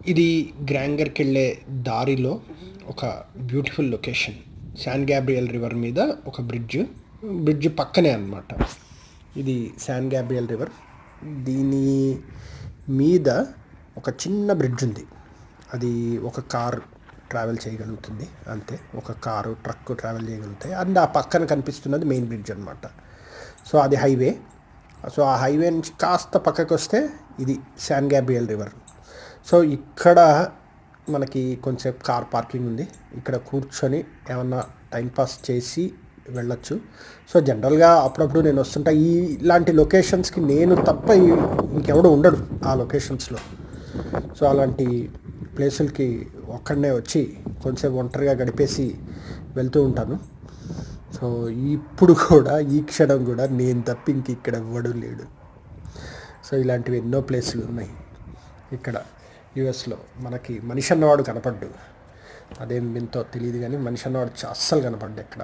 ఇది గ్రాంగర్కి వెళ్ళే దారిలో ఒక beautiful location. San Gabriel river మీద ఒక బ్రిడ్జ్ పక్కనే అన్నమాట. ఇది శాన్ గ్యాబ్రియల్ రివర్. దీని మీద ఒక చిన్న బ్రిడ్జ్ ఉంది. అది ఒక కార్ ట్రావెల్ చేయగలుగుతుంది అంతే. ఒక కారు ట్రక్ ట్రావెల్ చేయగలుగుతాయి. అండ్ ఆ పక్కన కనిపిస్తున్నది మెయిన్ బ్రిడ్జ్ అనమాట. సో అది హైవే. సో ఆ హైవే నుంచి కాస్త పక్కకు వస్తే ఇది శాన్ గ్యాబ్రియల్ రివర్. సో ఇక్కడ మనకి కొంచెం కార్ పార్కింగ్ ఉంది. ఇక్కడ కూర్చొని ఏమన్నా టైంపాస్ చేసి వెళ్ళొచ్చు. సో జనరల్గా అప్పుడప్పుడు నేను వస్తుంటా ఇలాంటి లొకేషన్స్కి. నేను తప్ప ఇంకెవడు ఉండడు ఆ లొకేషన్స్లో. సో అలాంటి ప్లేసులకి ఒక్కడనే వచ్చి కొంచెం ఒంటరిగా గడిపేసి వెళ్తూ ఉంటాను. సో ఇప్పుడు కూడా ఈ క్షణం కూడా నేను తప్ప ఇంక ఇక్కడ ఎవ్వడు లేడు. సో ఇలాంటివి ఎన్నో ప్లేసులు ఉన్నాయి ఇక్కడ యుఎస్లో. మనకి మనిషి అన్నవాడు కనపడ్డు. అదేం వింతో తెలియదు కానీ మనిషి అన్నవాడు అస్సలు కనపడ్డు ఇక్కడ.